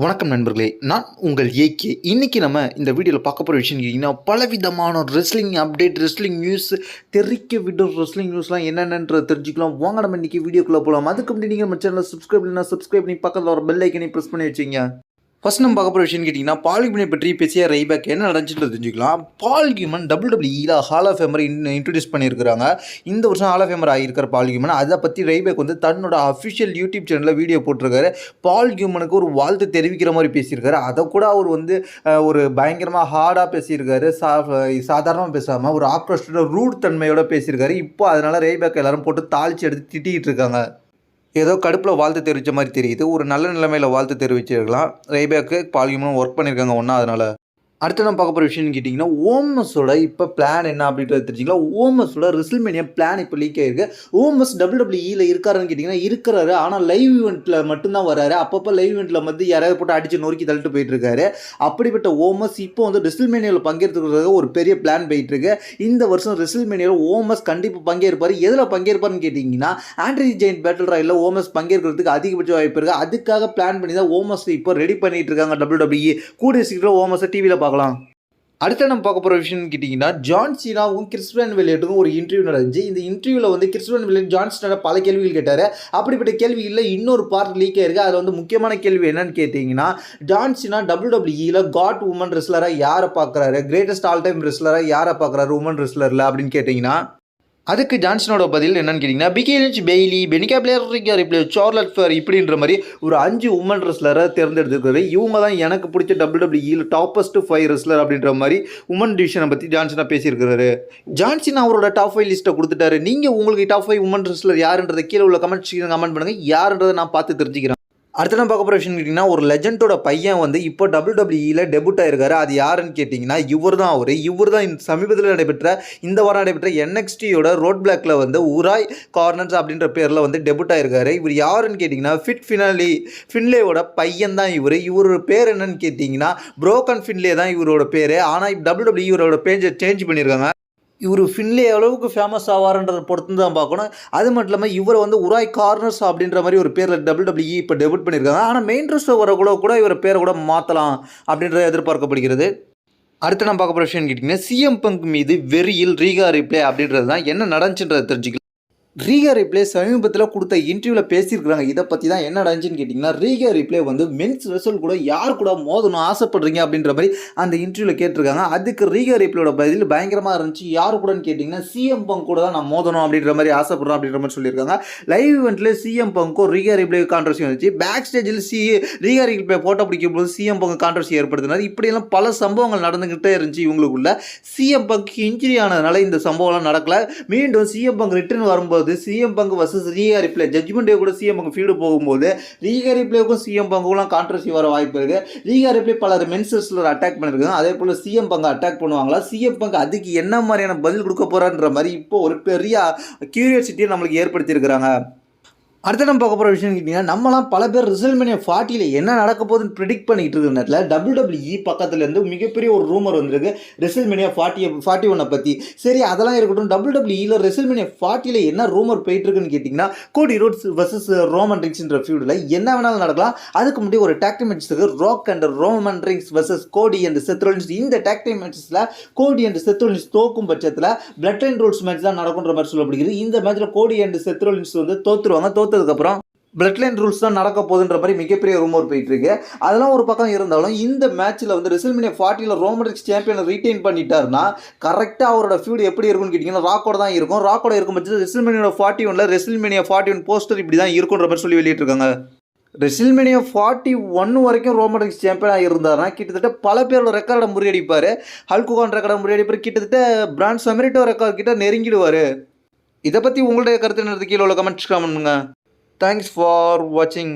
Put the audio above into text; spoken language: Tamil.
வணக்கம் நண்பர்களே, நான் உங்கள் ஏகே. இன்றைக்கி நம்ம இந்த வீடியோவில் பார்க்க போகிற விஷயம் கேட்டிங்கன்னா, பலவிதமான ரெஸ்லிங் அப்டேட், ரெஸ்லிங் நியூஸ், தெறிக்க விடும் ரெஸ்லிங் நியூஸ்லாம் என்னென்னன்றதை தெரிஞ்சுக்கலாம். வாங்க நம்ம இன்றைக்கி வீடியோக்குள்ளே போகலாம். அதுக்கு முன்னாடி நீங்கள் நம்ம சேனலில் சப்ஸ்கிரைப் பண்ணி சப்ஸ்கிரைப் பண்ணி பக்கத்தில் வர பெல் ஐக்கனை ப்ரெஸ் பண்ணி வச்சிங்க. ஃபர்ஸ்ட் நம்ம பார்க்க போகிற விஷயம் கேட்டிங்கன்னா, பால் ஹியூமனை பற்றி பேசிய ரைபேக் என்ன நடந்துச்சுன்னு தெரிஞ்சுக்கலாம். Paul Heyman WWE hall of ஃபேமரை இன்ட்ரடியூஸ் பண்ணியிருக்கிறாங்க. இந்த வருஷம் ஹால் ஆஃப் ஃபேமர் ஆகியிருக்கிற பால் ஹியூமன், அதை பற்றி ரைபேக் வந்து தன்னோட அஃபிஷியல் யூடியூப் சேனலில் வீடியோ போட்டிருக்காரு. பால் ஹியூமனுக்கு ஒரு வாழ்த்து தெரிவிக்கிற மாதிரி பேசியிருக்காரு. அதை கூட அவர் வந்து ஒரு பயங்கரமாக ஹார்டாக பேசியிருக்காரு. சாதாரணமாக பேசாமல் ஒரு ஆக்ரோஷோட ரூட் தன்மையோட பேசியிருக்காரு. இப்போ அதனால் ரைபேக் எல்லாரும் போட்டு தாளித்து எடுத்து திட்டிகிட்டு இருக்காங்க. ஏதோ கடுப்பில் வாழ்த்து தெரிவித்த மாதிரி தெரியுது. ஒரு நல்ல நிலைமையில் வாழ்த்து தெரிவிச்சிருக்கலாம். ரைபேக்கு பால் ஹியூமனும் ஒர்க் பண்ணியிருக்காங்க ஒன்றா. அதனால் அடுத்து நம்ம பார்க்க போகிற விஷயம்னு கேட்டிங்கன்னா, ஓமஸோட இப்போ பிளான் என்ன அப்படின்றது தெரிஞ்சுக்கலாம். ஓமஸோட ரெஸ்ல்மேனியா பிளான் இப்போ லீக் ஆகிருக்கு. ஓமஸ் WWEயில் இருக்காருன்னு கேட்டிங்கன்னா இருக்கிறாரு. ஆனால் லைவ் ஈவெண்ட்டில் மட்டும்தான் வராரு. அப்பப்போ லைவ் ஈவெண்ட்டில் வந்து யாராவது போட்டு அடித்து நொறுக்கி தள்ளிட்டு போயிட்டுருக்காரு. அப்படிப்பட்ட ஓமஸ் இப்போ வந்து ரெஸ்ல்மேனியாவில் பங்கேற்றுக்கிறதுக்கு ஒரு பெரிய பிளான் போயிட்டுருக்கு. இந்த வருஷம் ரெஸ்ல்மேனியாவில் ஓமஸ் கண்டிப்பாக பங்கேற்பார். எதில் பங்கேற்பார்னு கேட்டிங்கன்னா, ஆண்ட்ரி ஜெயின் பேட்டில் ராயில் ஓமஸ் பங்கேற்கிறதுக்கு அதிகபட்ச வாய்ப்பு இருக்குது. அதுக்காக பிளான் பண்ணி தான் ஓமஸ் இப்போ ரெடி பண்ணிட்டு இருக்காங்க WWE. கூடிய சீக்கிரம் ஓமஸை டிவியில் பார்க்கலாம். அடுத்த நம்ம பார்க்க போகிற விஷயம்னு கேட்டிங்கன்னா, ஜான் சீனாவும் கிறிஸ்டன் வில்லியட்டுக்கும் ஒரு இன்டர்வியூ நடந்துச்சு. இந்த இன்டர்வியூவில் வந்து கிறிஸ்டன் வில்லியட் ஜான் சீனாவை பல கேள்விகள் கேட்டார். அப்படிப்பட்ட கேள்விகளில் இன்னொரு பார்ட் லீக் ஆயிருக்கு. அதில் வந்து முக்கியமான கேள்வி என்னன்னு கேட்டிங்கன்னா, ஜான் சீனா WWEயில் காட் உமன் ரெஸ்லராக யாரை பார்க்குறாரு, கிரேட்டஸ்ட் ஆல் டைம் ரெஸ்லராக யாரை பார்க்குறாரு உமன் ரெஸ்லரில் அப்படின்னு கேட்டிங்கன்னா, அதுக்கு ஜான்சனோட பதில் என்னன்னு கேட்டிங்கன்னா, Becky Lynch, Bayley, Bianca Belair, Rhea Ripley, Charlotte Flair இப்படின்ற மாதிரி ஒரு 5 உமன் ரெஸ்லரை தேர்ந்தெடுத்துருக்காரு. இவங்க தான் எனக்கு பிடிச்ச WWEயில் டாப்பஸ்ட் 5 ரெஸ்லர் அப்படின்ற மாதிரி உமன் டிவிஷனை பற்றி ஜான்சனா பேசியிருக்கிறாரு. ஜான்சன் அவரோட டாப் 5 லிஸ்ட்டை கொடுத்துட்டாரு. நீங்கள் உங்களுக்கு டாப் 5 உமன் ரெஸ்லர் யாருன்றதை கீழே உள்ள கமெண்ட் பண்ணுங்கள். யாருன்றதை நான் பார்த்து தெரிஞ்சுக்கிறேன். அடுத்த நான் பார்க்க போகிற விஷயம் கேட்டிங்கன்னா, ஒரு லெஜண்டோட பையன் வந்து இப்போ WWEயில் டெபுட் ஆயிருக்காரு. அது யாருன்னு கேட்டிங்கன்னா, இவர் தான் சமீபத்தில் நடைபெற்ற இந்த வாரம் நடைபெற்ற NXTயோட ரோட் பிளாக்ல வந்து உராய் கார்னர்ஸ் அப்படின்ற பேரில் வந்து டெபுட் ஆயிருக்காரு. இவர் யாருன்னு கேட்டிங்கன்னா, ஃபின்லேயோட பையன் தான் இவர். இவரோட பேர் என்னன்னு கேட்டிங்கன்னா, புரோக்கன் ஃபின்லே தான் இவரோட பேர். ஆனால் WWE இவரோட பேஜை சேஞ்ச் பண்ணியிருக்காங்க. இவர் ஃபின்லே அளவுக்கு ஃபேமஸ் ஆவார்ன்றதை பொறுத்து தான் பார்க்கணும். அது மட்டும் இல்லாமல் இவர் வந்து உராய் கார்னர்ஸ் அப்படின்ற மாதிரி ஒரு பேரில் WWE இப்போ டெபியூட் பண்ணியிருக்காங்க. ஆனால் மெயின் ரோஸ்டர் கூட இவர் பேரை கூட மாற்றலாம் அப்படின்றத எதிர்பார்க்கப்படுகிறது. அடுத்து நம்ம பார்க்க போகிற விஷயம் கேட்டிங்கன்னா, CM Punk மீது வெறியில் ரீகா ரிப்ளே அப்படின்றது தான் என்ன நடந்துச்சுன்றதை தெரிஞ்சுக்கலாம். ரீகா ரிப்ளே சமீபத்தில் கொடுத்த இன்டர்வியூவில் பேசியிருக்கிறாங்க. இதை பற்றி தான் என்ன நடந்துச்சுன்னு கேட்டிங்கன்னா, ரீகா ரிப்ளே வந்து மென்ஸ் ரெஸ்லர் கூட யார் கூட மோதணும் ஆசைப்படுறீங்க அப்படின்ற மாதிரி அந்த இன்டர்வியூவில் கேட்டிருக்காங்க. அதுக்கு ரீகா ரிப்ளேயோட பதில் பயங்கரமாக இருந்துச்சு. யார் கூடன்னு கேட்டிங்கன்னா, CM Punk கூட தான் நான் மோதணும் அப்படின்ற மாதிரி ஆசைப்படுறோம் அப்படின்ற மாதிரி சொல்லியிருக்காங்க. லைவ் ஈவெண்ட்டில் CM Punkக்கும் ரீகா ரிப்ளே கான்ட்ரவர்சி வந்துச்சு. பேக் ஸ்டேஜில் ரீகா ரிப்ளே ஃபோட்டோ பிடிக்கும்போது CM Punk கான்ட்ரவர்சி ஏற்படுத்தினார். இப்படியெல்லாம் பல சம்பவங்கள் நடந்துக்கிட்டே இருந்துச்சு இவங்களுக்குள்ள. CM Punk இன்ஜுரி ஆனதுனால இந்த சம்பவம்லாம் நடக்கல. மீண்டும் CM Punk ரிட்டர்ன் வரும்போது CM Punk versus Rhea Ripley judgment day கூட CM Punk ஃபீல்டு போகும்போது ரீகா ரிப்ளேக்கும் CM Punkக்குலாம் கான்ட்ரவர்சி வர வாய்ப்பு இருக்கு. ரீகா ரிப்ளே பலர் மென்ஸ் ரெஸ்லர் அட்டாக் பண்ணிருக்காங்க. அதே போல CM Punk அட்டாக் பண்ணுவாங்களா, CM Punk அதுக்கு என்ன மாதிரியான பதில் கொடுக்க போறான்ற மாதிரி இப்போ ஒரு பெரிய கியூரியாசிட்டியை நம்மளுக்கு ஏற்படுத்தியிருக்கிறாங்க. அடுத்த நம்ம பார்க்க போகிற விஷயம் கேட்டிங்கன்னா, நம்மளாம் பல பேர் ரெஸ்ல்மேனியா 40ல் என்ன நடக்க போகுதுன்னு ப்ரிடிக்ட் பண்ணிக்கிட்டு இருக்கிற நேரத்தில் WWE பக்கத்துலேருந்து மிகப்பரிய ஒரு ரூமர் வந்திருக்கு ரெஸ்ல்மேனியா 41 பற்றி. சரி, அதெல்லாம் இருக்கட்டும். WWEயில் ரெஸ்ல்மேனியா 40ல் என்ன ரூமர் போயிட்டுருக்குன்னு கேட்டிங்கன்னா, கோடி ரோட்ஸ் வர்சஸ் ரோமன் ரிங்ஸ்ன்ற ஃபீல்டில் என்ன வேணாலும் நடக்கலாம். அதுக்கு முன்னாடி ஒரு டாக் டீம் மேட்ச்சுக்கு Rock and Roman Reigns versus Cody and Seth Rollins. இந்த டாக் டீம் மேட்சஸில் கோடி அண்ட் செத் ரோலின்ஸ் தோக்கும் பட்சத்தில் பிளட் லைன் ரூல்ஸ் மேட்ச் தான் நடக்குன்ற மாதிரி சொல்லப்படுகிறது. இந்த மேட்ச்சில் கோடி அண்ட் செத் ரோலின்ஸ் வந்து தோத்துருவாங்க. அதுக்கப்புறம் பிளட் லைன் ரூல்ஸ் தான் நடக்க போகுதுன்ற மாதிரி மிகப்பெரிய ரூமர் போயிட்டு இருக்கு. அதெல்லாம் ஒரு பக்கம் இருந்தாலும் இந்த மேட்ச்சில் வந்து ரெஸ்ல்மேனியா 40ல் ரோமன் ரிங்ஸ் சாம்பியனை ரீட்டைன் பண்ணிட்டாருன்னா கரெக்டாக அவரோட ஃபீல்டு எப்படி இருக்குன்னு கேட்டிங்கன்னா, ராக்கோட தான் இருக்கும். ராக்கோட இருக்கும் பட்சத்தில் ரெஸ்ல்மேனியா 41ல் ரெஸ்ல்மேனியா 41 போஸ்டர் இப்படி தான் இருக்குன்ற மாதிரி சொல்லி வெளியிட்டிருக்காங்க. ரெஸ்ல்மேனியா 41 வரைக்கும் ரோமன் ரிங்ஸ் சாம்பியனாக இருந்தாருன்னா கிட்டத்தட்ட பல பேரோட ரெக்கார்டை முறியடிப்பார். ஹல்க் ஹோகன் ரெக்கார்டை முறியடிப்பார். கிட்டத்தட்ட பிராண்ட் சமெரிட்டோ ரெக்கார்ட் கிட்ட நெருங்கிடுவார். இதை பற்றி உங்களுடைய கருத்து என்னது கீழே உள்ள கமெண்ட்ஸ் பண்ணுங்க. தேங்க்ஸ் ஃபார் வாட்சிங்.